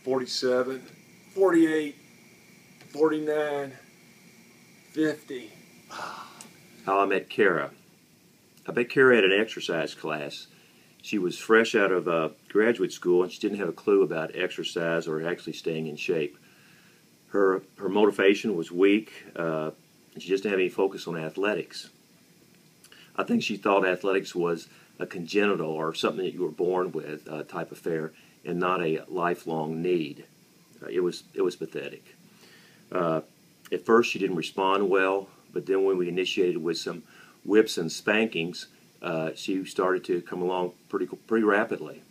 47, 48, 49, 50. How I met Cara. I met Cara at an exercise class. She was fresh out of graduate school and she didn't have a clue about exercise or actually staying in shape. Her motivation was weak and she just didn't have any focus on athletics. I think she thought athletics was a congenital or something that you were born with type affair and not a lifelong need. It was pathetic. At first she didn't respond well, but then when we initiated with some whips and spankings, she started to come along pretty rapidly.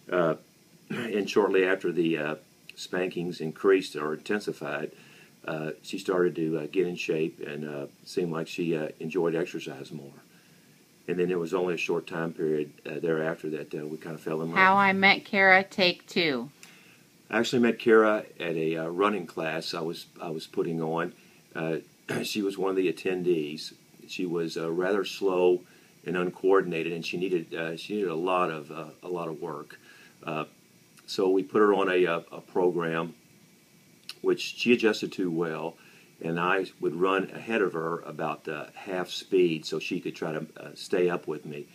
And shortly after the spankings increased or intensified, she started to get in shape and seemed like she enjoyed exercise more. And then it was only a short time period thereafter that we kind of fell in love. How I Met Cara, Take 2. I actually met Cara at a running class I was putting on. She was one of the attendees. She was rather slow and uncoordinated, and she needed a lot of work. So we put her on a program which she adjusted to well, and I would run ahead of her about half speed so she could try to stay up with me.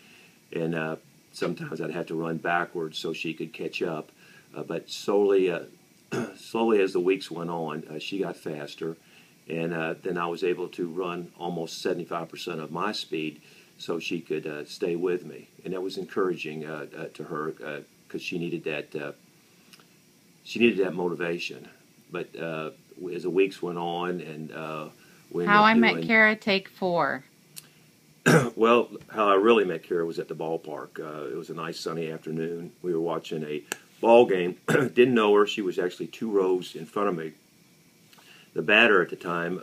And sometimes I'd have to run backwards so she could catch up. But slowly as the weeks went on, she got faster, and then I was able to run almost 75% of my speed so she could stay with me. And that was encouraging to her because she needed that motivation. But as the weeks went on, and How I Met Cara, Take 4. Well, how I really met Cara was at the ballpark. It was a nice sunny afternoon. We were watching a ball game. Didn't know her. She was actually 2 rows in front of me. The batter at the time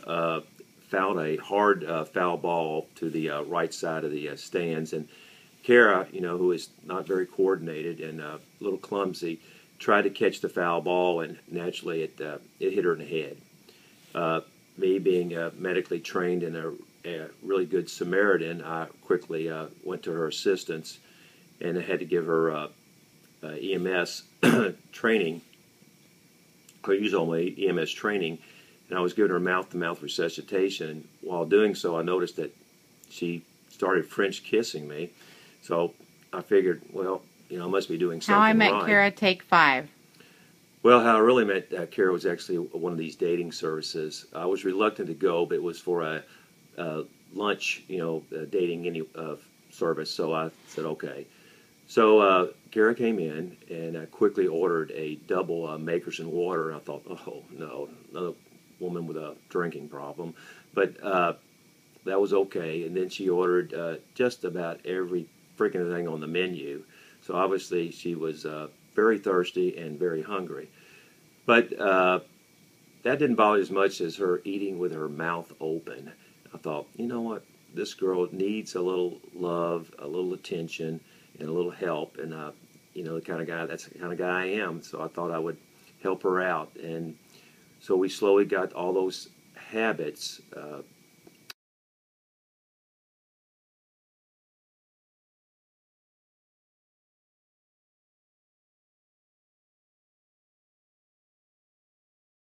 fouled a hard foul ball to the right side of the stands, and Cara, who is not very coordinated and a little clumsy, tried to catch the foul ball, and naturally it hit her in the head. Me being medically trained and a really good Samaritan, I quickly went to her assistance, and I had to give her EMS training, or use only EMS training, and I was giving her mouth-to-mouth resuscitation. While doing so, I noticed that she started French kissing me, so I figured, well, I must be doing something right. How I Met Cara, Take 5. Well, how I really met Cara was actually one of these dating services. I was reluctant to go, but it was for a lunch, dating service, so I said okay. So Cara came in, and I quickly ordered a double Makers and Water, and I thought, oh, no, another woman with a drinking problem. But that was okay, and then she ordered just about every freaking thing on the menu. So obviously she was very thirsty and very hungry. But that didn't bother as much as her eating with her mouth open. I thought, you know what, this girl needs a little love, a little attention, and a little help. And that's the kind of guy I am. So I thought I would help her out. And so we slowly got all those habits